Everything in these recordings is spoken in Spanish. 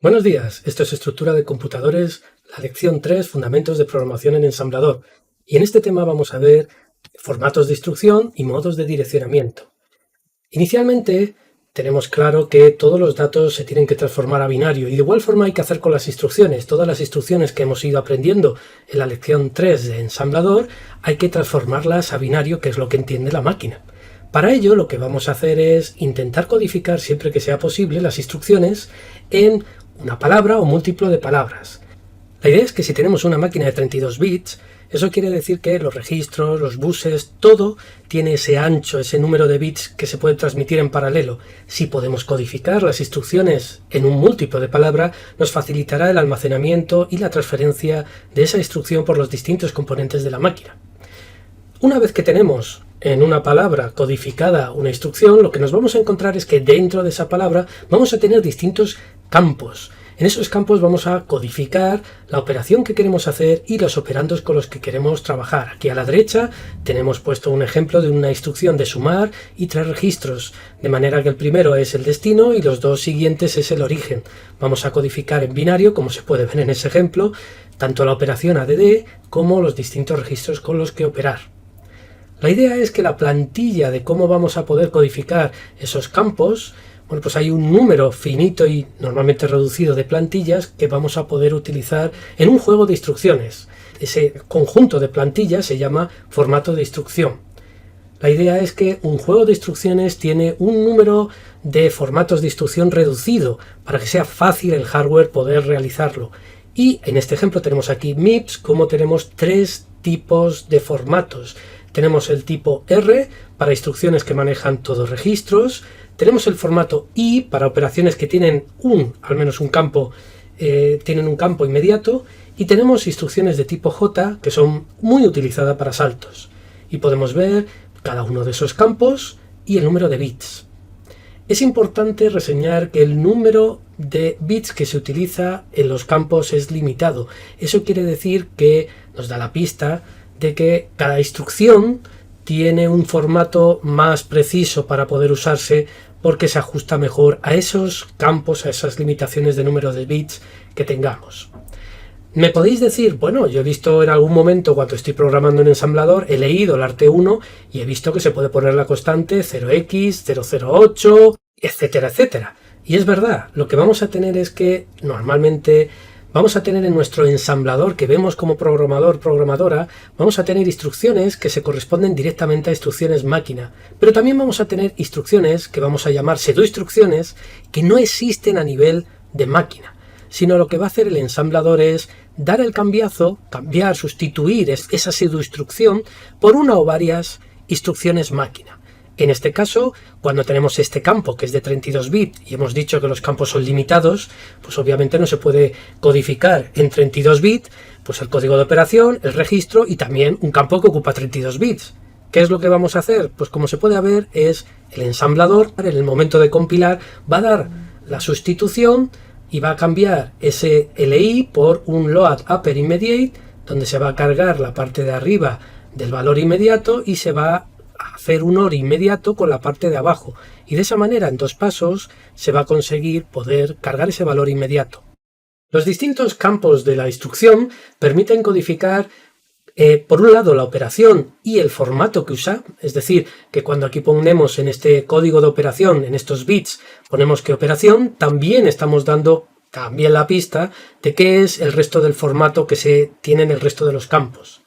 Buenos días, esto es Estructura de Computadores, la lección 3, Fundamentos de Programación en Ensamblador. Y en este tema vamos a ver formatos de instrucción y modos de direccionamiento. Inicialmente tenemos claro que todos los datos se tienen que transformar a binario y de igual forma hay que hacer con las instrucciones. Todas las instrucciones que hemos ido aprendiendo en la lección 3 de Ensamblador hay que transformarlas a binario, que es lo que entiende la máquina. Para ello lo que vamos a hacer es intentar codificar siempre que sea posible las instrucciones en una palabra o múltiplo de palabras. La idea es que si tenemos una máquina de 32 bits, eso quiere decir que los registros, los buses, todo tiene ese ancho, ese número de bits que se puede transmitir en paralelo. Si podemos codificar las instrucciones en un múltiplo de palabra, nos facilitará el almacenamiento y la transferencia de esa instrucción por los distintos componentes de la máquina. Una vez que tenemos en una palabra codificada una instrucción, lo que nos vamos a encontrar es que dentro de esa palabra vamos a tener distintos campos. En esos campos vamos a codificar la operación que queremos hacer y los operandos con los que queremos trabajar. Aquí a la derecha tenemos puesto un ejemplo de una instrucción de sumar y 3 registros, de manera que el primero es el destino y los dos siguientes es el origen. Vamos a codificar en binario, como se puede ver en ese ejemplo, tanto la operación ADD como los distintos registros con los que operar. La idea es que la plantilla de cómo vamos a poder codificar esos campos, bueno, pues hay un número finito y normalmente reducido de plantillas que vamos a poder utilizar en un juego de instrucciones. Ese conjunto de plantillas se llama formato de instrucción. La idea es que un juego de instrucciones tiene un número de formatos de instrucción reducido para que sea fácil el hardware poder realizarlo. Y en este ejemplo tenemos aquí MIPS, como tenemos 3 tipos de formatos. Tenemos el tipo R para instrucciones que manejan todos registros. Tenemos el formato I para operaciones que tienen al menos un campo, tienen un campo inmediato. Y tenemos instrucciones de tipo J que son muy utilizadas para saltos. Y podemos ver cada uno de esos campos y el número de bits. Es importante reseñar que el número de bits que se utiliza en los campos es limitado. Eso quiere decir que nos da la pista de que cada instrucción tiene un formato más preciso para poder usarse porque se ajusta mejor a esos campos, a esas limitaciones de número de bits que tengamos. Me podéis decir, bueno, yo he visto en algún momento cuando estoy programando en ensamblador, he leído el arte 1 y he visto que se puede poner la constante 0x, 008, etcétera, etcétera. Y es verdad, lo que vamos a tener es que normalmente vamos a tener en nuestro ensamblador que vemos como programador, programadora, vamos a tener instrucciones que se corresponden directamente a instrucciones máquina, pero también vamos a tener instrucciones que vamos a llamar pseudoinstrucciones que no existen a nivel de máquina, sino lo que va a hacer el ensamblador es dar el cambiazo, sustituir esa pseudoinstrucción por una o varias instrucciones máquina. En este caso, cuando tenemos este campo que es de 32 bits y hemos dicho que los campos son limitados, pues obviamente no se puede codificar en 32 bits pues el código de operación, el registro y también un campo que ocupa 32 bits. ¿Qué es lo que vamos a hacer? Pues como se puede ver es el ensamblador en el momento de compilar va a dar la sustitución y va a cambiar ese LI por un load upper immediate donde se va a cargar la parte de arriba del valor inmediato y se va a hacer un OR inmediato con la parte de abajo y de esa manera en 2 pasos se va a conseguir poder cargar ese valor inmediato. Los distintos campos de la instrucción permiten codificar por un lado la operación y el formato que usa, es decir, que cuando aquí ponemos en este código de operación, en estos bits, ponemos que operación, también estamos dando la pista de qué es el resto del formato que se tiene en el resto de los campos.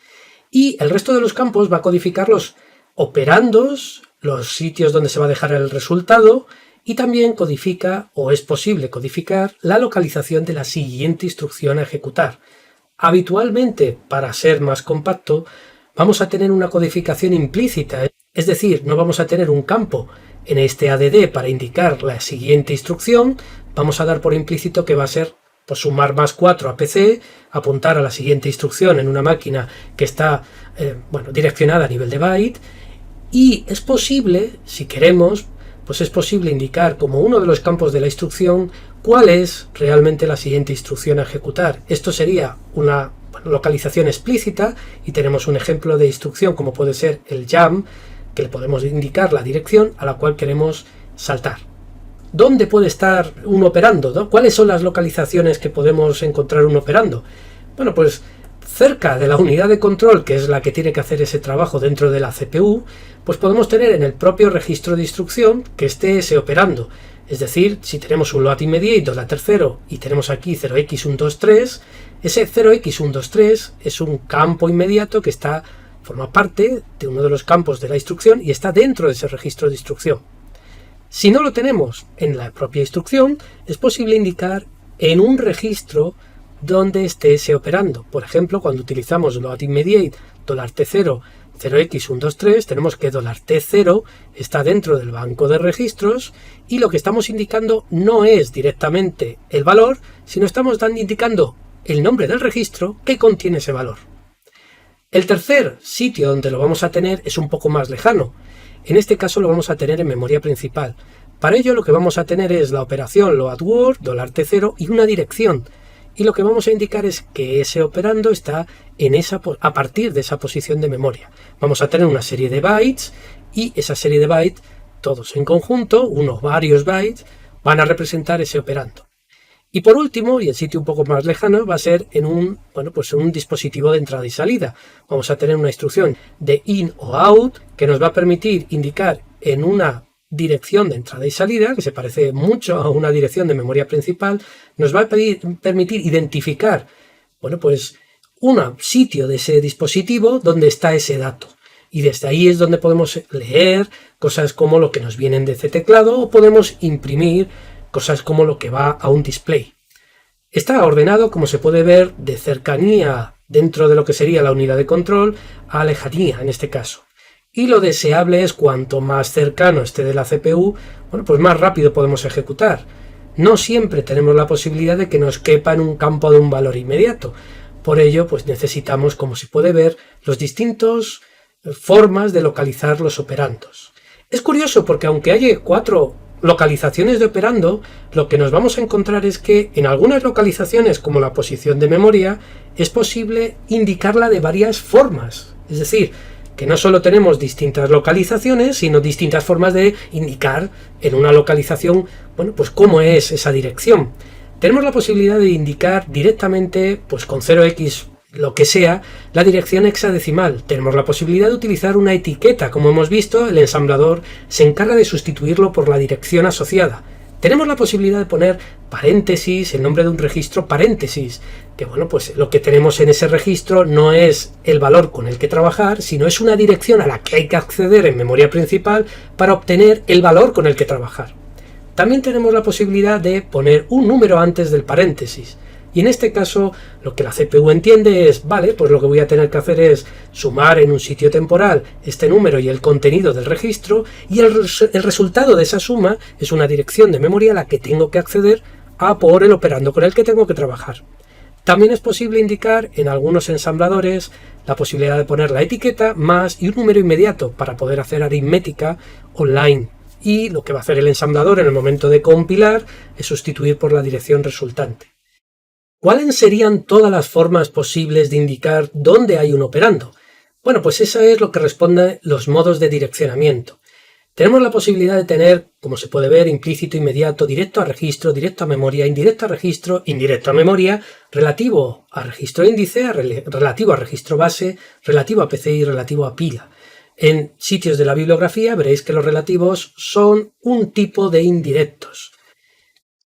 Y el resto de los campos va a codificar los operandos, los sitios donde se va a dejar el resultado y también codifica, o es posible codificar, la localización de la siguiente instrucción a ejecutar. Habitualmente, para ser más compacto, vamos a tener una codificación implícita, es decir, no vamos a tener un campo en este ADD para indicar la siguiente instrucción, vamos a dar por implícito que va a ser pues, sumar más 4 a PC, apuntar a la siguiente instrucción en una máquina que está direccionada a nivel de byte. Y es posible, si queremos, pues es posible indicar como uno de los campos de la instrucción cuál es realmente la siguiente instrucción a ejecutar. Esto sería una localización explícita y tenemos un ejemplo de instrucción como puede ser el jump, que le podemos indicar la dirección a la cual queremos saltar. ¿dónde puede estar un operando, ¿no? ¿Cuáles son las localizaciones que podemos encontrar un operando? Bueno, pues cerca de la unidad de control, que es la que tiene que hacer ese trabajo dentro de la CPU, pues podemos tener en el propio registro de instrucción que esté ese operando. Es decir, si tenemos un load immediate $0 y tenemos aquí 0x123, ese 0x123 es un campo inmediato que forma parte de uno de los campos de la instrucción y está dentro de ese registro de instrucción. Si no lo tenemos en la propia instrucción, es posible indicar en un registro donde esté ese operando. Por ejemplo, cuando utilizamos load immediate $T0 0x123, tenemos que $T0 está dentro del banco de registros y lo que estamos indicando no es directamente el valor, sino estamos indicando el nombre del registro que contiene ese valor. El tercer sitio donde lo vamos a tener es un poco más lejano. En este caso lo vamos a tener en memoria principal. Para ello lo que vamos a tener es la operación loadWord, $T0 y una dirección. Y lo que vamos a indicar es que ese operando está a partir de esa posición de memoria. Vamos a tener una serie de bytes y esa serie de bytes, todos en conjunto, varios bytes, van a representar ese operando. Y por último, y el sitio un poco más lejano, va a ser en un dispositivo de entrada y salida. Vamos a tener una instrucción de in o out que nos va a permitir indicar en una dirección de entrada y salida, que se parece mucho a una dirección de memoria principal, nos va a permitir identificar, un sitio de ese dispositivo donde está ese dato. Y desde ahí es donde podemos leer cosas como lo que nos vienen de ese teclado o podemos imprimir cosas como lo que va a un display. Está ordenado, como se puede ver, de cercanía dentro de lo que sería la unidad de control a lejanía en este caso. Y lo deseable es cuanto más cercano esté de la CPU, pues más rápido podemos ejecutar. No siempre tenemos la posibilidad de que nos quepa en un campo de un valor inmediato. Por ello, pues necesitamos, como se puede ver, los distintos formas de localizar los operandos. Es curioso porque aunque haya 4 localizaciones de operando, lo que nos vamos a encontrar es que en algunas localizaciones, como la posición de memoria, es posible indicarla de varias formas. Es decir, que no solo tenemos distintas localizaciones, sino distintas formas de indicar en una localización, cómo es esa dirección. Tenemos la posibilidad de indicar directamente, con 0x lo que sea, la dirección hexadecimal. Tenemos la posibilidad de utilizar una etiqueta. Como hemos visto, el ensamblador se encarga de sustituirlo por la dirección asociada. Tenemos la posibilidad de poner paréntesis, el nombre de un registro, paréntesis, que lo que tenemos en ese registro no es el valor con el que trabajar, sino es una dirección a la que hay que acceder en memoria principal para obtener el valor con el que trabajar. También tenemos la posibilidad de poner un número antes del paréntesis. Y en este caso, lo que la CPU entiende es, pues lo que voy a tener que hacer es sumar en un sitio temporal este número y el contenido del registro, y el resultado de esa suma es una dirección de memoria a la que tengo que acceder por el operando con el que tengo que trabajar. También es posible indicar en algunos ensambladores la posibilidad de poner la etiqueta más y un número inmediato para poder hacer aritmética online. Y lo que va a hacer el ensamblador en el momento de compilar es sustituir por la dirección resultante. ¿Cuáles serían todas las formas posibles de indicar dónde hay un operando? Pues eso es lo que responden los modos de direccionamiento. Tenemos la posibilidad de tener, como se puede ver, implícito, inmediato, directo a registro, directo a memoria, indirecto a registro, indirecto a memoria, relativo a registro índice, relativo a registro base, relativo a PCI y relativo a pila. En sitios de la bibliografía veréis que los relativos son un tipo de indirectos.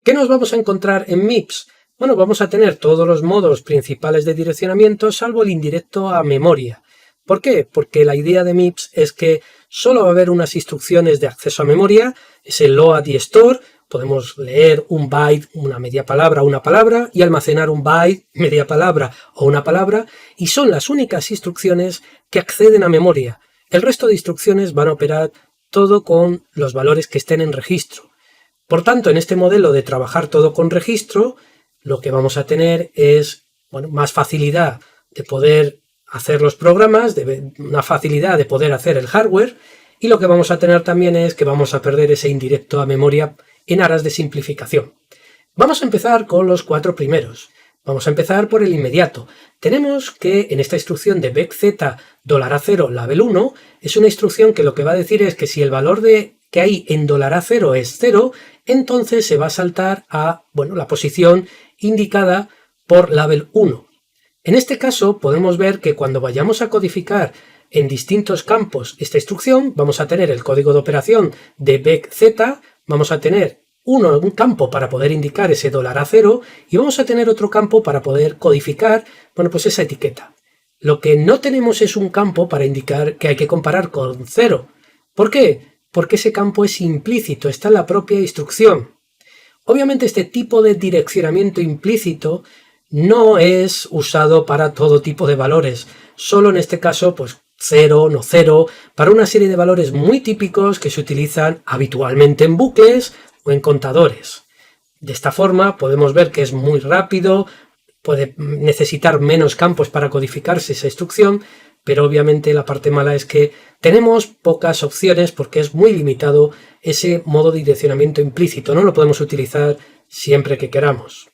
¿Qué nos vamos a encontrar en MIPS? Vamos a tener todos los modos principales de direccionamiento salvo el indirecto a memoria. ¿Por qué? Porque la idea de MIPS es que solo va a haber unas instrucciones de acceso a memoria, es el load y store. Podemos leer un byte, una media palabra o una palabra y almacenar un byte, media palabra o una palabra, y son las únicas instrucciones que acceden a memoria. El resto de instrucciones van a operar todo con los valores que estén en registro. Por tanto, en este modelo de trabajar todo con registro, lo que vamos a tener es más facilidad de poder hacer los programas, una facilidad de poder hacer el hardware, y lo que vamos a tener también es que vamos a perder ese indirecto a memoria en aras de simplificación. Vamos a empezar con los 4 primeros. Vamos a empezar por el inmediato. Tenemos que en esta instrucción de BECZ $A0 label 1 es una instrucción que lo que va a decir es que si el valor de que ahí en $A0 es 0, entonces se va a saltar a la posición indicada por label 1. En este caso podemos ver que cuando vayamos a codificar en distintos campos esta instrucción, vamos a tener el código de operación de BEC-Z, vamos a tener un campo para poder indicar ese $A0 y vamos a tener otro campo para poder codificar pues esa etiqueta. Lo que no tenemos es un campo para indicar que hay que comparar con 0. ¿Por qué? Porque ese campo es implícito, está en la propia instrucción. Obviamente este tipo de direccionamiento implícito no es usado para todo tipo de valores, solo en este caso pues 0, no 0, para una serie de valores muy típicos que se utilizan habitualmente en bucles o en contadores. De esta forma podemos ver que es muy rápido, puede necesitar menos campos para codificarse esa instrucción, pero obviamente la parte mala es que tenemos pocas opciones porque es muy limitado ese modo de direccionamiento implícito, no lo podemos utilizar siempre que queramos.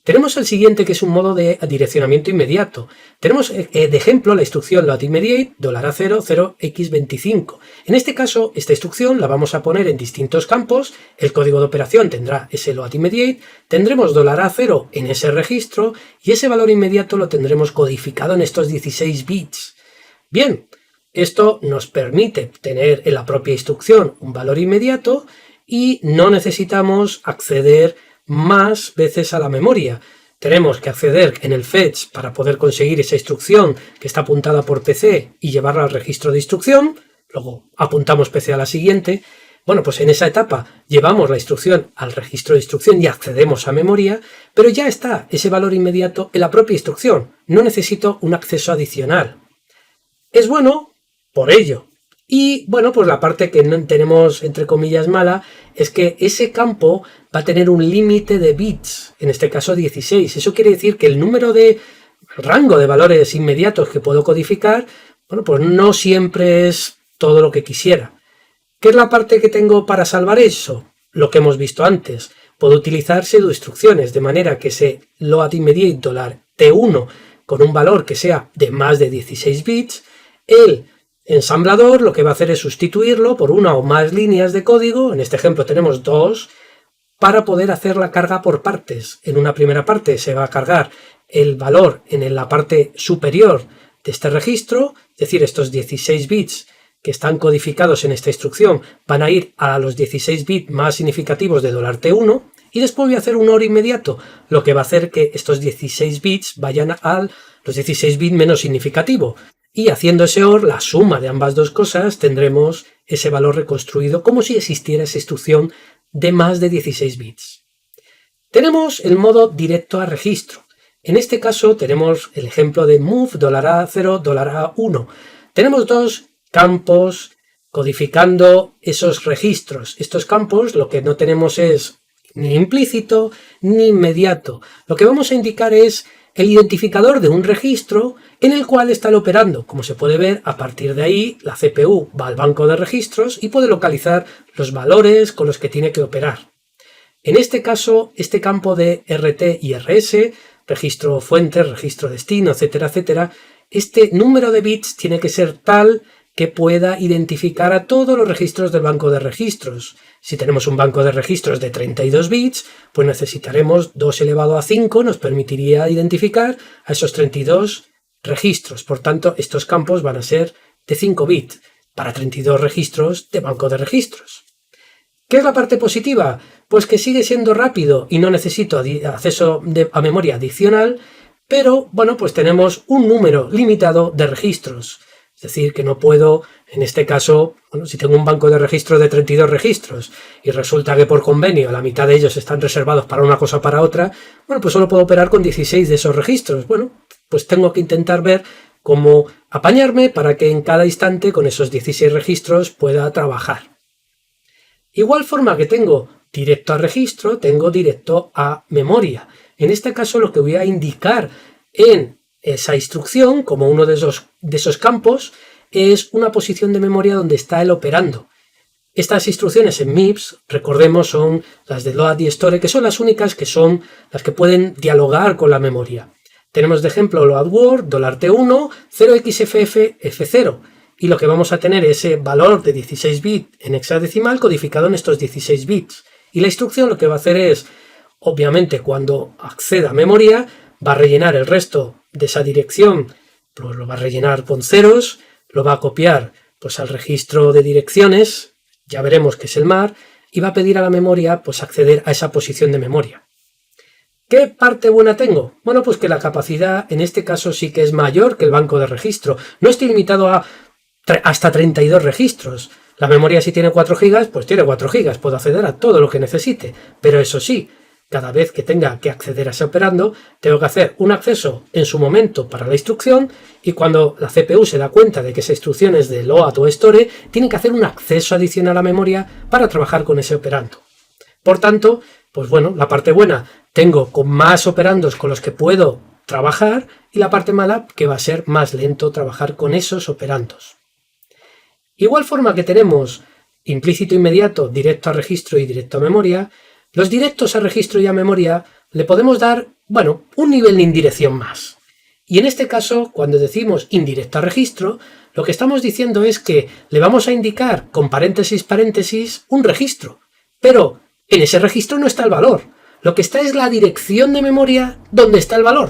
Tenemos el siguiente, que es un modo de direccionamiento inmediato. Tenemos de ejemplo la instrucción loadImmediate $0 0x25. En este caso, esta instrucción la vamos a poner en distintos campos. El código de operación tendrá ese loadImmediate, tendremos $0 en ese registro y ese valor inmediato lo tendremos codificado en estos 16 bits. Bien, esto nos permite tener en la propia instrucción un valor inmediato y no necesitamos acceder más veces a la memoria. Tenemos que acceder en el fetch para poder conseguir esa instrucción que está apuntada por PC y llevarla al registro de instrucción. Luego apuntamos PC a la siguiente. Pues en esa etapa llevamos la instrucción al registro de instrucción y accedemos a memoria, pero ya está ese valor inmediato en la propia instrucción. No necesito un acceso adicional. Es bueno por ello. Y pues la parte que no tenemos, entre comillas, mala, es que ese campo va a tener un límite de bits, en este caso 16. Eso quiere decir que el número de rango de valores inmediatos que puedo codificar, pues no siempre es todo lo que quisiera. ¿Qué es la parte que tengo para salvar eso? Lo que hemos visto antes. Puedo utilizar pseudoinstrucciones, de manera que ese loadImmediate $T1 con un valor que sea de más de 16 bits, el ensamblador lo que va a hacer es sustituirlo por una o más líneas de código, en este ejemplo tenemos 2, para poder hacer la carga por partes. En una primera parte se va a cargar el valor en la parte superior de este registro, es decir, estos 16 bits que están codificados en esta instrucción van a ir a los 16 bits más significativos de $T1 y después voy a hacer un OR inmediato, lo que va a hacer que estos 16 bits vayan a los 16 bits menos significativos. Y haciendo ese OR, la suma de ambas dos cosas, tendremos ese valor reconstruido como si existiera esa instrucción de más de 16 bits. Tenemos el modo directo a registro. En este caso tenemos el ejemplo de move $0 $1. Tenemos dos campos codificando esos registros. Estos campos lo que no tenemos es ni implícito ni inmediato. Lo que vamos a indicar es el identificador de un registro en el cual está operando. Como se puede ver, a partir de ahí la CPU va al banco de registros y puede localizar los valores con los que tiene que operar. En este caso, este campo de RT y RS, registro fuente, registro destino, etcétera, etcétera, este número de bits tiene que ser tal que pueda identificar a todos los registros del banco de registros. Si tenemos un banco de registros de 32 bits, pues necesitaremos 2 elevado a 5, nos permitiría identificar a esos 32 registros. Por tanto, estos campos van a ser de 5 bits para 32 registros de banco de registros. ¿Qué es la parte positiva? Pues que sigue siendo rápido y no necesito acceso a memoria adicional, pero pues tenemos un número limitado de registros. Es decir, que no puedo, en este caso, si tengo un banco de registros de 32 registros y resulta que por convenio la mitad de ellos están reservados para una cosa o para otra, pues solo puedo operar con 16 de esos registros. Pues tengo que intentar ver cómo apañarme para que en cada instante con esos 16 registros pueda trabajar. Igual forma que tengo directo a registro, tengo directo a memoria. En este caso lo que voy a indicar en esa instrucción, como uno de esos campos, es una posición de memoria donde está el operando. Estas instrucciones en MIPS, recordemos, son las de load y store, que son las únicas que son las que pueden dialogar con la memoria. Tenemos de ejemplo load word $T1 0xFF F0. y lo que vamos a tener es ese valor de 16 bits en hexadecimal codificado en estos 16 bits. Y la instrucción lo que va a hacer es, obviamente, cuando acceda a memoria, va a rellenar el resto de esa dirección, pues lo va a rellenar con ceros, lo va a copiar pues al registro de direcciones, ya veremos que es el MAR, y va a pedir a la memoria pues acceder a esa posición de memoria. ¿Qué parte buena tengo? Bueno, pues que la capacidad en este caso sí que es mayor que el banco de registro. No estoy limitado a hasta 32 registros. La memoria si tiene 4 GB, pues tiene 4 GB, puedo acceder a todo lo que necesite. Pero eso sí, cada vez que tenga que acceder a ese operando, tengo que hacer un acceso en su momento para la instrucción y cuando la CPU se da cuenta de que esa instrucción es de load o store, tiene que hacer un acceso adicional a memoria para trabajar con ese operando. Por tanto, pues bueno, la parte buena, tengo con más operandos con los que puedo trabajar y la parte mala que va a ser más lento trabajar con esos operandos. Igual forma que tenemos implícito inmediato, directo a registro y directo a memoria, los directos a registro y a memoria le podemos dar, bueno, un nivel de indirección más. Y en este caso, cuando decimos indirecto a registro, lo que estamos diciendo es que le vamos a indicar con paréntesis, paréntesis, un registro. Pero en ese registro no está el valor. Lo que está es la dirección de memoria donde está el valor.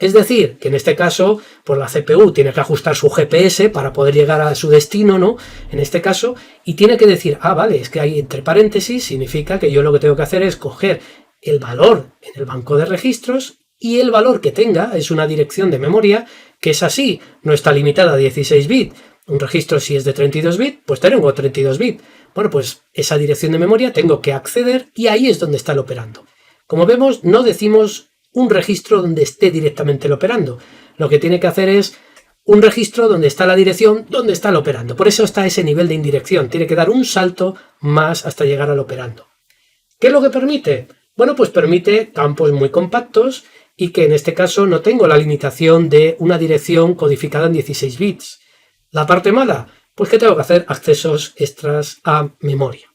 Es decir, que en este caso, pues la CPU tiene que ajustar su GPS para poder llegar a su destino, ¿no? En este caso, y tiene que decir, vale, es que hay entre paréntesis, significa que yo lo que tengo que hacer es coger el valor en el banco de registros y el valor que tenga es una dirección de memoria que es así, no está limitada a 16 bits. Un registro si es de 32 bits, pues tengo 32 bits. Bueno, pues esa dirección de memoria tengo que acceder y ahí es donde está el operando. Como vemos, no decimos un registro donde esté directamente el operando. Lo que tiene que hacer es un registro donde está la dirección, donde está el operando. Por eso está ese nivel de indirección. Tiene que dar un salto más hasta llegar al operando. ¿Qué es lo que permite? Bueno, pues permite campos muy compactos y que en este caso no tengo la limitación de una dirección codificada en 16 bits. La parte mala, pues que tengo que hacer accesos extras a memoria.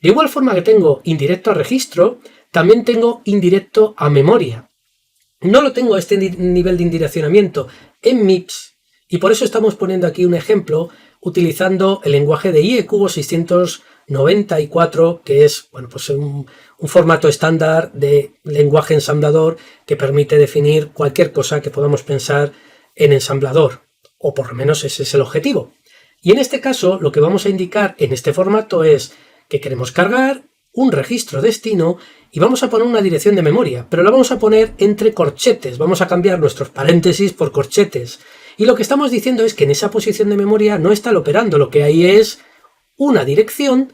De igual forma que tengo indirecto a registro, también tengo indirecto a memoria. No lo tengo a este nivel de indireccionamiento en MIPS y por eso estamos poniendo aquí un ejemplo utilizando el lenguaje de IE Cubo 694, que es bueno, pues un formato estándar de lenguaje ensamblador que permite definir cualquier cosa que podamos pensar en ensamblador, o por lo menos ese es el objetivo. Y en este caso lo que vamos a indicar en este formato es que queremos cargar un registro destino y vamos a poner una dirección de memoria, pero la vamos a poner entre corchetes, vamos a cambiar nuestros paréntesis por corchetes. Y lo que estamos diciendo es que en esa posición de memoria no está el operando, lo que hay es una dirección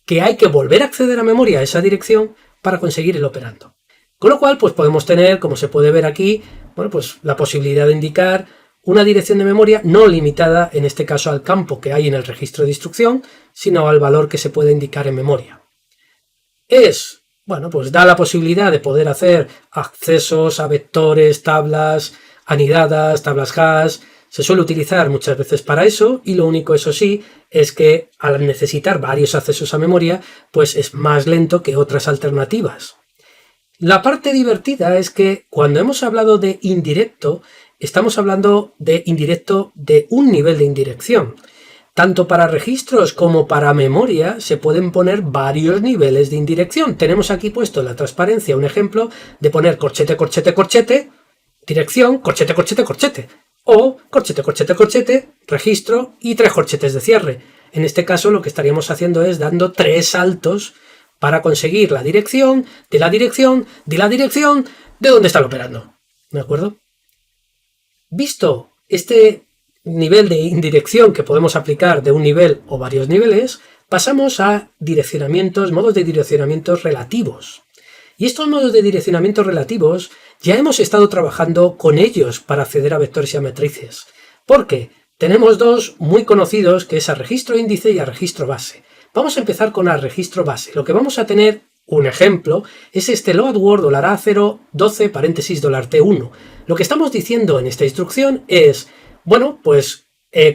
que hay que volver a acceder a memoria a esa dirección para conseguir el operando. Con lo cual, pues podemos tener, como se puede ver aquí, bueno, pues la posibilidad de indicar una dirección de memoria no limitada, en este caso al campo que hay en el registro de instrucción, sino al valor que se puede indicar en memoria. Bueno, pues da la posibilidad de poder hacer accesos a vectores, tablas anidadas, tablas hash. Se suele utilizar muchas veces para eso y lo único, eso sí, es que al necesitar varios accesos a memoria, pues es más lento que otras alternativas. La parte divertida es que cuando hemos hablado de indirecto, estamos hablando de indirecto de un nivel de indirección. Tanto para registros como para memoria se pueden poner varios niveles de indirección. Tenemos aquí puesto en la transparencia un ejemplo de poner corchete, corchete, corchete, dirección, corchete, corchete, corchete. O corchete, corchete, corchete, registro y 3 corchetes de cierre. En este caso lo que estaríamos haciendo es dando 3 saltos para conseguir la dirección, de la dirección, de la dirección, de dónde está el operando. ¿De acuerdo? Visto este nivel de indirección que podemos aplicar de un nivel o varios niveles, pasamos a direccionamientos, modos de direccionamientos relativos. Y estos modos de direccionamientos relativos ya hemos estado trabajando con ellos para acceder a vectores y a matrices. Porque tenemos dos muy conocidos, que es a registro índice y a registro base. Vamos a empezar con el registro base. Lo que vamos a tener, un ejemplo, es este load word $A0 12 paréntesis $T1. Lo que estamos diciendo en esta instrucción es, bueno, pues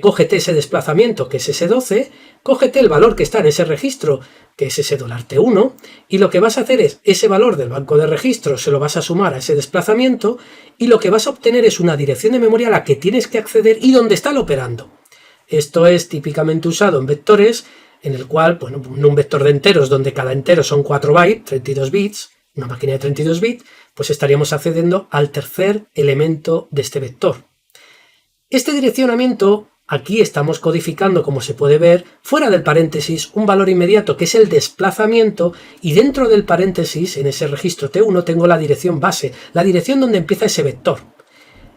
cógete ese desplazamiento que es ese 12, cógete el valor que está en ese registro que es ese $T1 y lo que vas a hacer es ese valor del banco de registros se lo vas a sumar a ese desplazamiento y lo que vas a obtener es una dirección de memoria a la que tienes que acceder y donde está el operando. Esto es típicamente usado en vectores, en el cual, bueno, en un vector de enteros donde cada entero son 4 bytes, 32 bits, una máquina de 32 bits, pues estaríamos accediendo al tercer elemento de este vector. Este direccionamiento, aquí estamos codificando, como se puede ver, fuera del paréntesis, un valor inmediato que es el desplazamiento, y dentro del paréntesis, en ese registro T1, tengo la dirección base, la dirección donde empieza ese vector.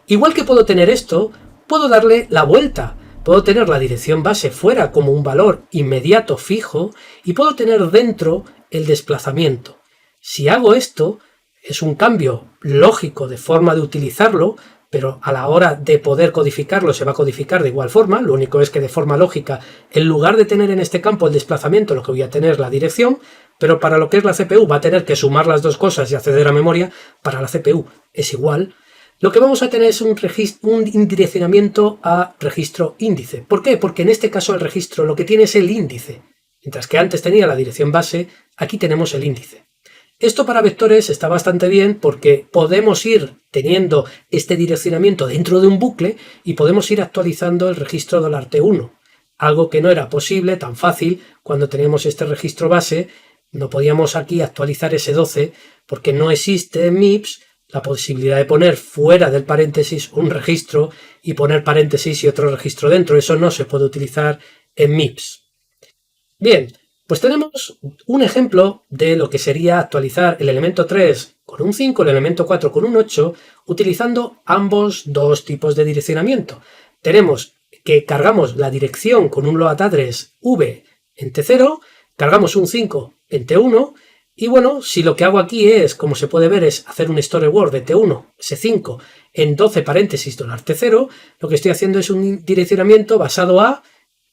Igual que puedo tener esto, puedo darle la vuelta. Puedo tener la dirección base fuera como un valor inmediato fijo y puedo tener dentro el desplazamiento. Si hago esto, es un cambio lógico de forma de utilizarlo, pero a la hora de poder codificarlo se va a codificar de igual forma. Lo único es que de forma lógica, en lugar de tener en este campo el desplazamiento, lo que voy a tener es la dirección, pero para lo que es la CPU va a tener que sumar las dos cosas y acceder a memoria. Para la CPU es igual. Lo que vamos a tener es un direccionamiento a registro índice. ¿Por qué? Porque en este caso el registro lo que tiene es el índice. Mientras que antes tenía la dirección base, aquí tenemos el índice. Esto para vectores está bastante bien porque podemos ir teniendo este direccionamiento dentro de un bucle y podemos ir actualizando el registro $T1. Algo que no era posible, tan fácil, cuando teníamos este registro base. No podíamos aquí actualizar ese 12 porque no existe en MIPS la posibilidad de poner fuera del paréntesis un registro y poner paréntesis y otro registro dentro. Eso no se puede utilizar en MIPS. Bien, pues tenemos un ejemplo de lo que sería actualizar el elemento 3 con un 5, el elemento 4 con un 8, utilizando ambos dos tipos de direccionamiento. Tenemos que cargamos la dirección con un load address v en T0, cargamos un 5 en T1, y bueno, si lo que hago aquí es, como se puede ver, es hacer un store word de T1, ese 5, en 12 paréntesis $T0, lo que estoy haciendo es un direccionamiento basado a...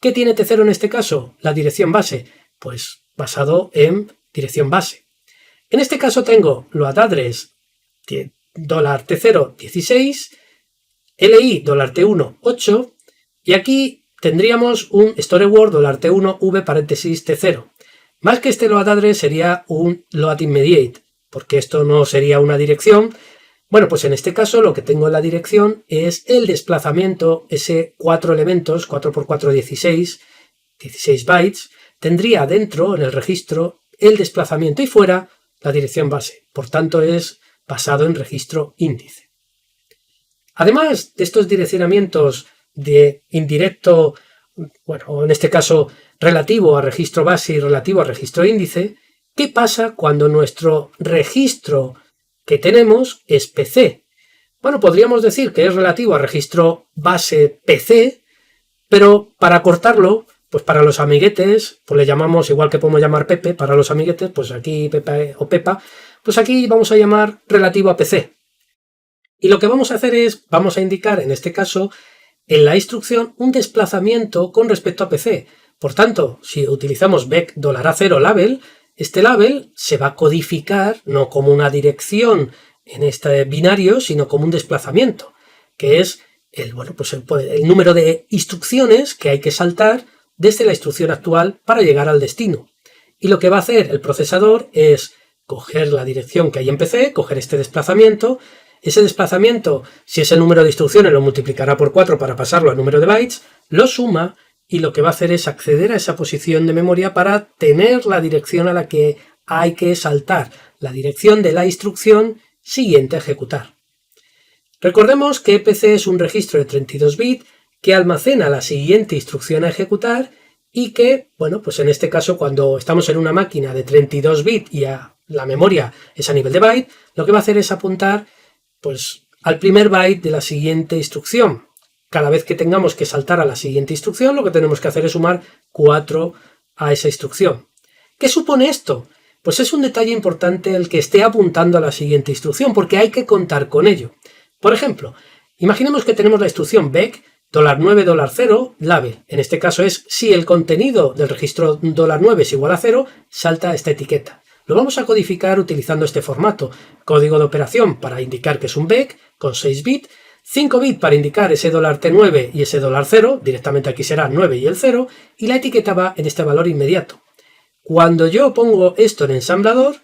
¿Qué tiene T0 en este caso? La dirección base. Pues basado en dirección base. En este caso tengo load address $T0 16, LI $T1 8, y aquí tendríamos un store word $T1 v paréntesis T0. Más que este load address sería un load immediate, porque esto no sería una dirección. Bueno, pues en este caso lo que tengo en la dirección es el desplazamiento, ese 4 elementos, 4×4, 16 bytes, tendría dentro, en el registro, el desplazamiento y fuera la dirección base. Por tanto, es basado en registro índice. Además de estos direccionamientos de indirecto, bueno, en este caso relativo a registro base y relativo a registro índice, ¿qué pasa cuando nuestro registro que tenemos es PC? Bueno, podríamos decir que es relativo a registro base PC, pero para cortarlo, pues para los amiguetes, pues le llamamos, igual que podemos llamar Pepe para los amiguetes, pues aquí Pepe o Pepa, pues aquí vamos a llamar relativo a PC. Y lo que vamos a hacer es, vamos a indicar en este caso, en la instrucción, un desplazamiento con respecto a PC. Por tanto, si utilizamos vec $A0 label, este label se va a codificar no como una dirección en este binario, sino como un desplazamiento, que es el número de instrucciones que hay que saltar desde la instrucción actual para llegar al destino. Y lo que va a hacer el procesador es coger la dirección que hay en PC, coger este desplazamiento. Ese desplazamiento, si es el número de instrucciones, lo multiplicará por 4 para pasarlo al número de bytes, lo suma y lo que va a hacer es acceder a esa posición de memoria para tener la dirección a la que hay que saltar, la dirección de la instrucción siguiente a ejecutar. Recordemos que PC es un registro de 32 bits que almacena la siguiente instrucción a ejecutar y que, bueno, pues en este caso cuando estamos en una máquina de 32 bits y la memoria es a nivel de byte, lo que va a hacer es apuntar pues al primer byte de la siguiente instrucción. Cada vez que tengamos que saltar a la siguiente instrucción, lo que tenemos que hacer es sumar 4 a esa instrucción. ¿Qué supone esto? Pues es un detalle importante el que esté apuntando a la siguiente instrucción, porque hay que contar con ello. Por ejemplo, imaginemos que tenemos la instrucción vec $9 $0 label. En este caso es si el contenido del registro $9 es igual a 0, salta esta etiqueta. Lo vamos a codificar utilizando este formato, código de operación para indicar que es un vec con 6 bits, 5 bits para indicar ese $T9 y ese $0, directamente aquí será 9 y el 0, y la etiqueta va en este valor inmediato. Cuando yo pongo esto en ensamblador,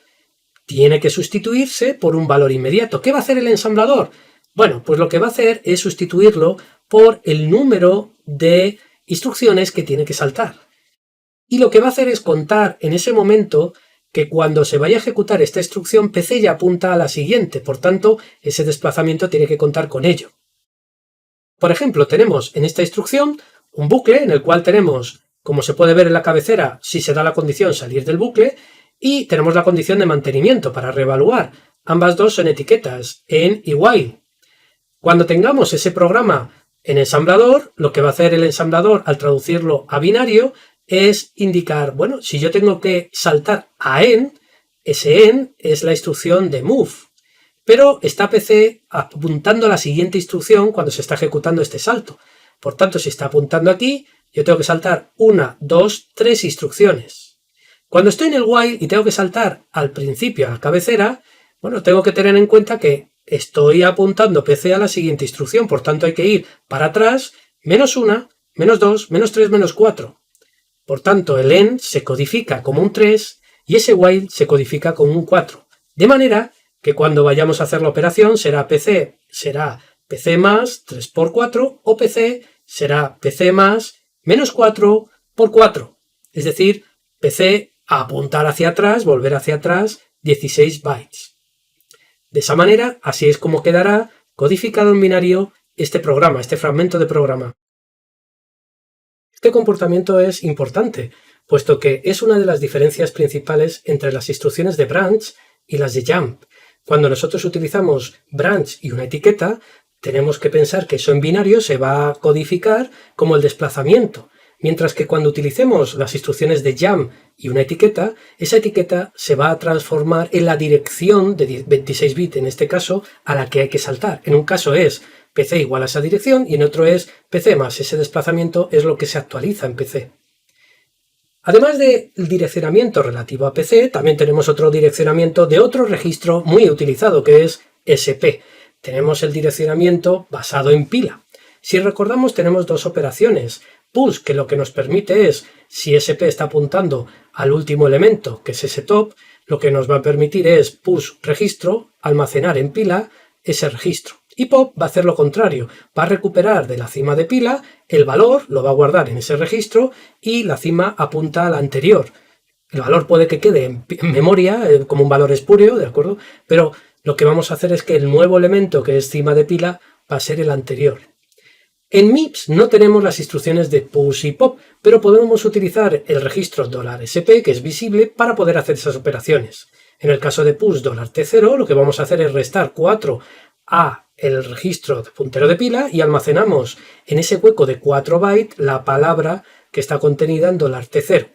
tiene que sustituirse por un valor inmediato. ¿Qué va a hacer el ensamblador? Bueno, pues lo que va a hacer es sustituirlo por el número de instrucciones que tiene que saltar. Y lo que va a hacer es contar en ese momento que cuando se vaya a ejecutar esta instrucción, PC ya apunta a la siguiente, por tanto, ese desplazamiento tiene que contar con ello. Por ejemplo, tenemos en esta instrucción un bucle en el cual tenemos, como se puede ver en la cabecera, si se da la condición salir del bucle, y tenemos la condición de mantenimiento para reevaluar. Ambas dos son etiquetas, en y while. Cuando tengamos ese programa en ensamblador, lo que va a hacer el ensamblador al traducirlo a binario es indicar, bueno, si yo tengo que saltar a en, ese en es la instrucción de move, pero está PC apuntando a la siguiente instrucción cuando se está ejecutando este salto. Por tanto, si está apuntando aquí, yo tengo que saltar 1, 2, 3 instrucciones. Cuando estoy en el while y tengo que saltar al principio, a la cabecera, bueno, tengo que tener en cuenta que estoy apuntando PC a la siguiente instrucción, por tanto hay que ir para atrás, -1, -2, -3, -4. Por tanto, el en se codifica como un 3 y ese while se codifica como un 4. De manera que cuando vayamos a hacer la operación será PC más 3 por 4 o PC será PC más -4 por 4. Es decir, PC a apuntar hacia atrás, volver hacia atrás 16 bytes. De esa manera, así es como quedará codificado en binario este programa, este fragmento de programa. Este comportamiento es importante, puesto que es una de las diferencias principales entre las instrucciones de branch y las de jump. Cuando nosotros utilizamos branch y una etiqueta, tenemos que pensar que eso en binario se va a codificar como el desplazamiento, mientras que cuando utilicemos las instrucciones de jump y una etiqueta, esa etiqueta se va a transformar en la dirección de 26 bits, en este caso, a la que hay que saltar. En un caso es PC igual a esa dirección y en otro es PC más ese desplazamiento es lo que se actualiza en PC. Además del direccionamiento relativo a PC, también tenemos otro direccionamiento de otro registro muy utilizado que es SP. Tenemos el direccionamiento basado en pila. Si recordamos, tenemos dos operaciones. Push, que lo que nos permite es, si SP está apuntando al último elemento, que es ese top, lo que nos va a permitir es push registro, almacenar en pila ese registro. Y pop va a hacer lo contrario, va a recuperar de la cima de pila el valor, lo va a guardar en ese registro y la cima apunta al anterior. El valor puede que quede en memoria como un valor espurio, ¿de acuerdo? Pero lo que vamos a hacer es que el nuevo elemento que es cima de pila va a ser el anterior. En MIPS no tenemos las instrucciones de push y pop, pero podemos utilizar el registro $SP, que es visible, para poder hacer esas operaciones. En el caso de push $T0, lo que vamos a hacer es restar 4 a el registro de puntero de pila y almacenamos en ese hueco de 4 bytes la palabra que está contenida en $T0.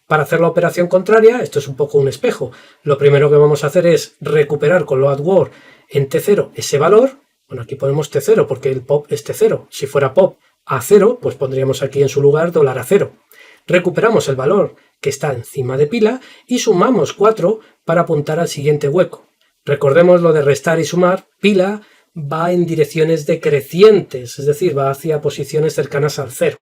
Para hacer la operación contraria, esto es un poco un espejo, lo primero que vamos a hacer es recuperar con load word en T0 ese valor. Bueno, aquí ponemos T0 porque el pop es T0. Si fuera pop A0, pues pondríamos aquí en su lugar $A0. Recuperamos el valor que está encima de pila y sumamos 4 para apuntar al siguiente hueco. Recordemos lo de restar y sumar, pila va en direcciones decrecientes, es decir, va hacia posiciones cercanas al 0.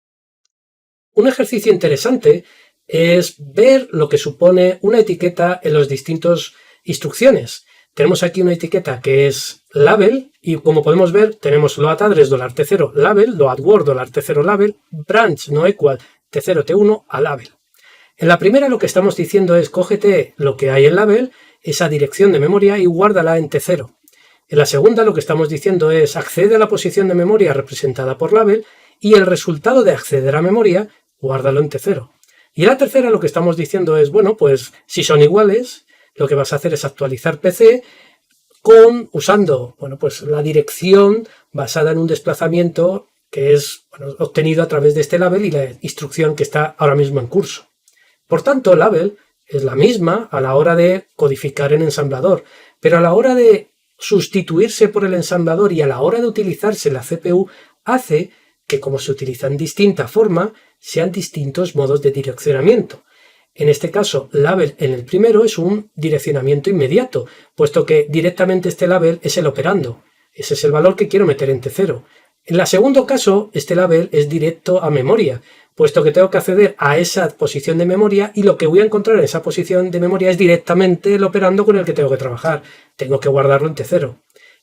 Un ejercicio interesante es ver lo que supone una etiqueta en las distintas instrucciones. Tenemos aquí una etiqueta que es label y como podemos ver tenemos load_address $T0 label, load_word $T0 label, branch no equal T0 T1 a label. En la primera lo que estamos diciendo es cógete lo que hay en label, esa dirección de memoria y guárdala en T0. En la segunda lo que estamos diciendo es accede a la posición de memoria representada por label y el resultado de acceder a memoria guárdalo en T0. Y en la tercera lo que estamos diciendo es, bueno, pues si son iguales, lo que vas a hacer es actualizar PC usando, bueno, pues la dirección basada en un desplazamiento que es obtenido a través de este label y la instrucción que está ahora mismo en curso. Por tanto, label es la misma a la hora de codificar en ensamblador, pero a la hora de sustituirse por el ensamblador y a la hora de utilizarse la CPU hace que, como se utiliza en distinta forma, sean distintos modos de direccionamiento. En este caso, label en el primero es un direccionamiento inmediato, puesto que directamente este label es el operando. Ese es el valor que quiero meter en T0. En el segundo caso, este label es directo a memoria, puesto que tengo que acceder a esa posición de memoria y lo que voy a encontrar en esa posición de memoria es directamente el operando con el que tengo que trabajar. Tengo que guardarlo en T0.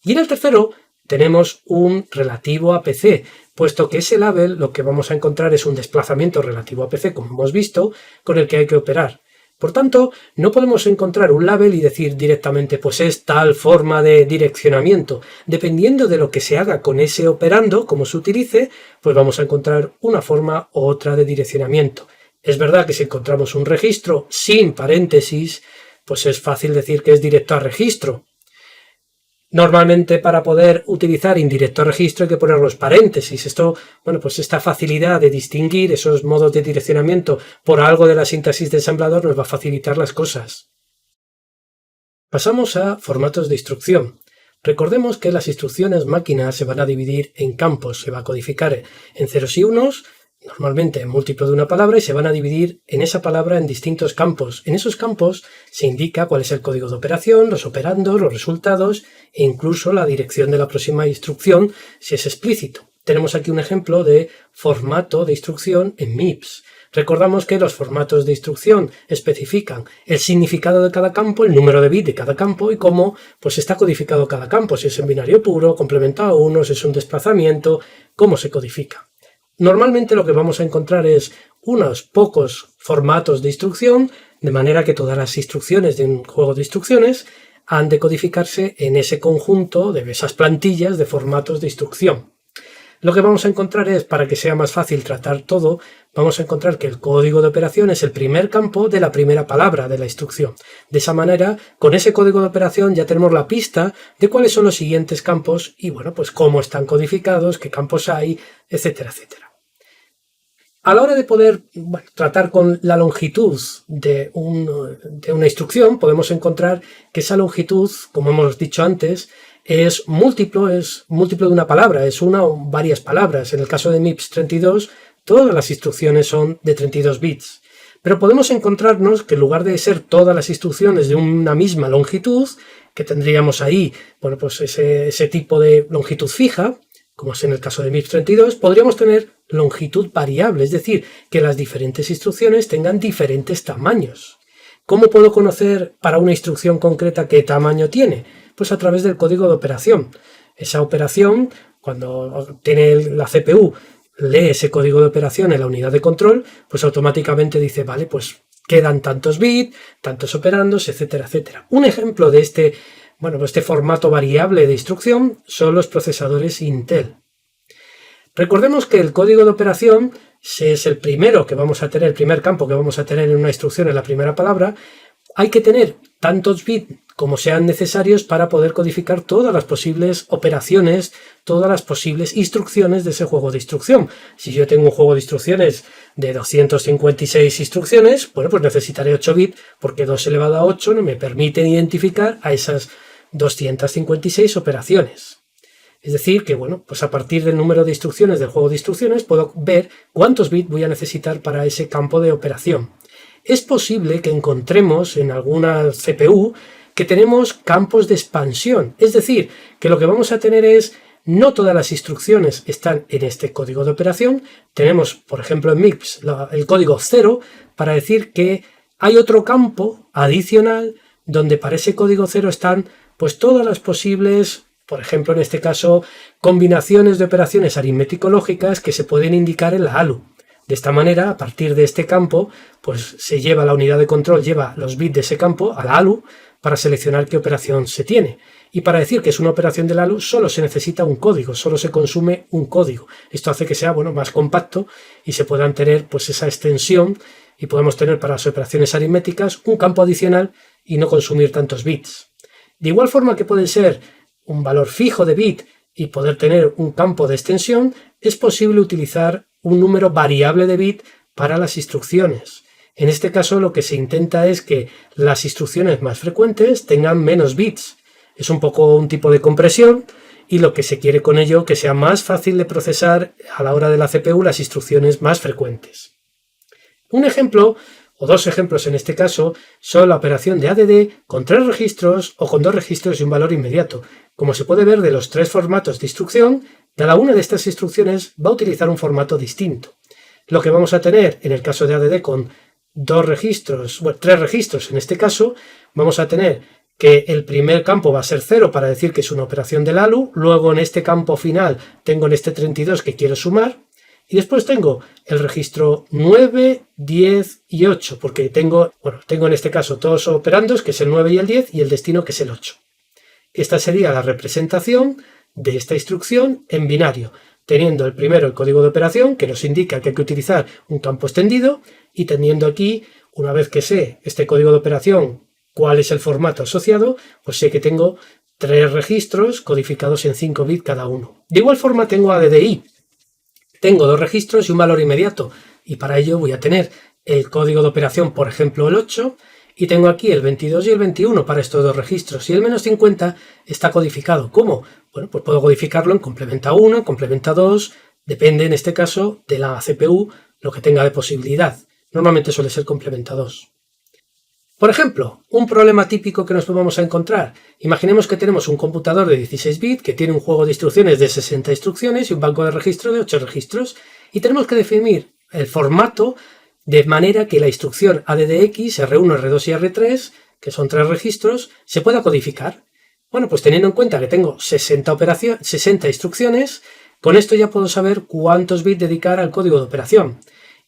Y en el tercero, tenemos un relativo a PC, puesto que ese label lo que vamos a encontrar es un desplazamiento relativo a PC, como hemos visto, con el que hay que operar. Por tanto, no podemos encontrar un label y decir directamente pues es tal forma de direccionamiento. Dependiendo de lo que se haga con ese operando, como se utilice, pues vamos a encontrar una forma u otra de direccionamiento. Es verdad que si encontramos un registro sin paréntesis, pues es fácil decir que es directo a registro. Normalmente para poder utilizar indirecto a registro hay que poner los paréntesis. Esto, bueno, pues esta facilidad de distinguir esos modos de direccionamiento por algo de la sintaxis de ensamblador nos va a facilitar las cosas. Pasamos a formatos de instrucción. Recordemos que las instrucciones máquina se van a dividir en campos, se va a codificar en ceros y unos, normalmente en múltiplo de una palabra, y se van a dividir en esa palabra en distintos campos. En esos campos se indica cuál es el código de operación, los operandos, los resultados e incluso la dirección de la próxima instrucción si es explícito. Tenemos aquí un ejemplo de formato de instrucción en MIPS. Recordamos que los formatos de instrucción especifican el significado de cada campo, el número de bits de cada campo y cómo pues está codificado cada campo, si es en binario puro, complementado a 1, si es un desplazamiento, cómo se codifica. Normalmente lo que vamos a encontrar es unos pocos formatos de instrucción, de manera que todas las instrucciones de un juego de instrucciones han de codificarse en ese conjunto de esas plantillas de formatos de instrucción. Lo que vamos a encontrar es, para que sea más fácil tratar todo, vamos a encontrar que el código de operación es el primer campo de la primera palabra de la instrucción. De esa manera, con ese código de operación ya tenemos la pista de cuáles son los siguientes campos y, bueno, pues cómo están codificados, qué campos hay, etcétera, etcétera. A la hora de poder tratar con la longitud de una instrucción, podemos encontrar que esa longitud, como hemos dicho antes, es múltiplo de una palabra, es una o varias palabras. En el caso de MIPS 32, todas las instrucciones son de 32 bits. Pero podemos encontrarnos que en lugar de ser todas las instrucciones de una misma longitud, que tendríamos ahí, bueno, pues ese tipo de longitud fija, como es en el caso de MIPS 32, podríamos tener longitud variable, es decir, que las diferentes instrucciones tengan diferentes tamaños. ¿Cómo puedo conocer para una instrucción concreta qué tamaño tiene? Pues a través del código de operación. Esa operación, cuando tiene la CPU, lee ese código de operación en la unidad de control, pues automáticamente dice, vale, pues quedan tantos bits, tantos operandos, etcétera, etcétera. Un ejemplo de este formato variable de instrucción son los procesadores Intel. Recordemos que el código de operación es el primero que vamos a tener, el primer campo que vamos a tener en una instrucción en la primera palabra. Hay que tener tantos bits como sean necesarios para poder codificar todas las posibles operaciones, todas las posibles instrucciones de ese juego de instrucción. Si yo tengo un juego de instrucciones de 256 instrucciones, bueno, pues necesitaré 8 bits porque 2 elevado a 8 no me permiten identificar a esas 256 operaciones. Es decir, que bueno, pues a partir del número de instrucciones del juego de instrucciones puedo ver cuántos bits voy a necesitar para ese campo de operación. Es posible que encontremos en alguna CPU que tenemos campos de expansión, es decir, que lo que vamos a tener es no todas las instrucciones están en este código de operación. Tenemos, por ejemplo, en MIPS el código 0 para decir que hay otro campo adicional donde para ese código 0 están pues todas las posibles, por ejemplo, en este caso, combinaciones de operaciones aritmético-lógicas que se pueden indicar en la ALU. De esta manera, a partir de este campo, pues se lleva la unidad de control, lleva los bits de ese campo a la ALU para seleccionar qué operación se tiene. Y para decir que es una operación del ALU solo se necesita un código, solo se consume un código. Esto hace que sea más compacto y se puedan tener pues esa extensión y podemos tener para las operaciones aritméticas un campo adicional y no consumir tantos bits. De igual forma que puede ser un valor fijo de bit y poder tener un campo de extensión, es posible utilizar un número variable de bit para las instrucciones. En este caso lo que se intenta es que las instrucciones más frecuentes tengan menos bits. Es un poco un tipo de compresión y lo que se quiere con ello que sea más fácil de procesar a la hora de la CPU las instrucciones más frecuentes. Un ejemplo, o dos ejemplos en este caso, son la operación de ADD con 3 registros o con 2 registros y un valor inmediato. Como se puede ver de los 3 formatos de instrucción, cada una de estas instrucciones va a utilizar un formato distinto. Lo que vamos a tener en el caso de ADD con 3 registros en este caso, vamos a tener que el primer campo va a ser 0 para decir que es una operación del ALU, luego en este campo final tengo en este 32 que quiero sumar, y después tengo el registro 9, 10 y 8, porque tengo en este caso todos los operandos, que es el 9 y el 10, y el destino, que es el 8. Esta sería la representación de esta instrucción en binario, teniendo el primero el código de operación, que nos indica que hay que utilizar un campo extendido, y teniendo aquí, una vez que sé este código de operación, cuál es el formato asociado, pues sé que tengo 3 registros codificados en 5 bits cada uno. De igual forma tengo ADDI. Tengo 2 registros y un valor inmediato, y para ello voy a tener el código de operación, por ejemplo el 8, y tengo aquí el 22 y el 21 para estos 2 registros, y el menos 50 está codificado. ¿Cómo? Bueno, pues puedo codificarlo en complementa 1, en complementa 2, depende en este caso de la CPU lo que tenga de posibilidad. Normalmente suele ser complementa 2. Por ejemplo, un problema típico que nos vamos a encontrar. Imaginemos que tenemos un computador de 16 bits que tiene un juego de instrucciones de 60 instrucciones y un banco de registro de 8 registros, y tenemos que definir el formato de manera que la instrucción ADDX, R1, R2 y R3, que son 3 registros, se pueda codificar. Bueno, pues teniendo en cuenta que tengo 60 instrucciones, con esto ya puedo saber cuántos bits dedicar al código de operación.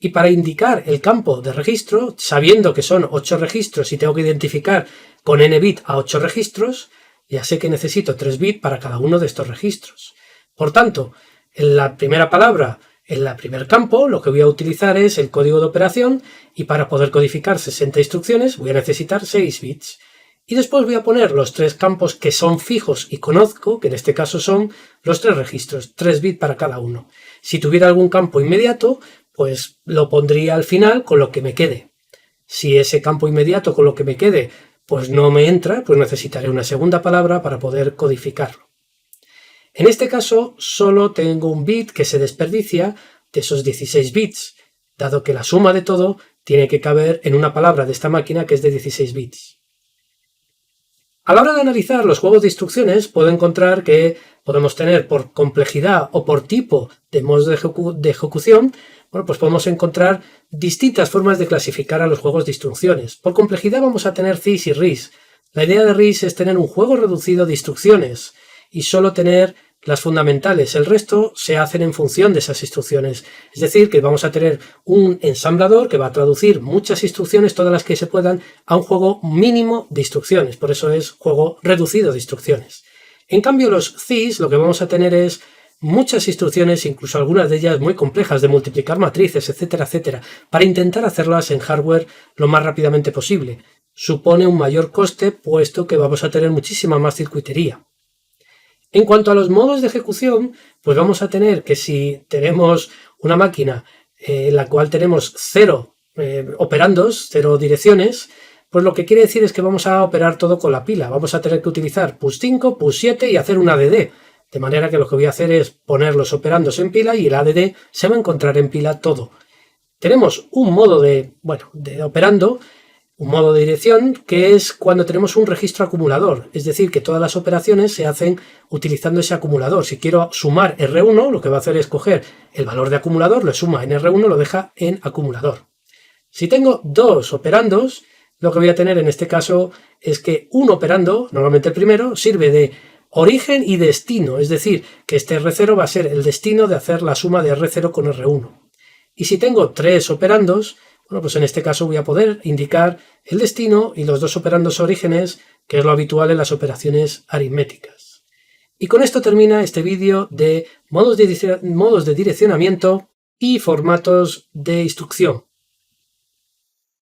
Y para indicar el campo de registro, sabiendo que son 8 registros y tengo que identificar con n bit a 8 registros, ya sé que necesito 3 bits para cada uno de estos registros. Por tanto, en la primera palabra, en el primer campo, lo que voy a utilizar es el código de operación, y para poder codificar 60 instrucciones voy a necesitar 6 bits. Y después voy a poner los 3 campos que son fijos y conozco, que en este caso son los 3 registros, 3 bits para cada uno. Si tuviera algún campo inmediato, pues lo pondría al final con lo que me quede. Si ese campo inmediato con lo que me quede pues no me entra, pues necesitaré una segunda palabra para poder codificarlo. En este caso solo tengo un bit que se desperdicia de esos 16 bits, dado que la suma de todo tiene que caber en una palabra de esta máquina que es de 16 bits. A la hora de analizar los juegos de instrucciones, puedo encontrar que podemos tener por complejidad o por tipo de modos de ejecución. Bueno, pues podemos encontrar distintas formas de clasificar a los juegos de instrucciones. Por complejidad vamos a tener CIS y RIS. La idea de RIS es tener un juego reducido de instrucciones y solo tener las fundamentales. El resto se hacen en función de esas instrucciones. Es decir, que vamos a tener un ensamblador que va a traducir muchas instrucciones, todas las que se puedan, a un juego mínimo de instrucciones. Por eso es juego reducido de instrucciones. En cambio, los CIS lo que vamos a tener es muchas instrucciones, incluso algunas de ellas muy complejas, de multiplicar matrices, etcétera, etcétera, para intentar hacerlas en hardware lo más rápidamente posible. Supone un mayor coste, puesto que vamos a tener muchísima más circuitería. En cuanto a los modos de ejecución, pues vamos a tener que si tenemos una máquina en la cual tenemos 0 operandos, 0 direcciones, pues lo que quiere decir es que vamos a operar todo con la pila. Vamos a tener que utilizar +5, +7 y hacer un ADD. De manera que lo que voy a hacer es poner los operandos en pila y el ADD se va a encontrar en pila todo. Tenemos un modo de operando, un modo de dirección, que es cuando tenemos un registro acumulador. Es decir, que todas las operaciones se hacen utilizando ese acumulador. Si quiero sumar R1, lo que va a hacer es coger el valor de acumulador, lo suma en R1, lo deja en acumulador. Si tengo 2 operandos, lo que voy a tener en este caso es que un operando, normalmente el primero, sirve de origen y destino, es decir, que este R0 va a ser el destino de hacer la suma de R0 con R1. Y si tengo 3 operandos, bueno, pues en este caso voy a poder indicar el destino y los 2 operandos orígenes, que es lo habitual en las operaciones aritméticas. Y con esto termina este vídeo de modos de direccionamiento y formatos de instrucción.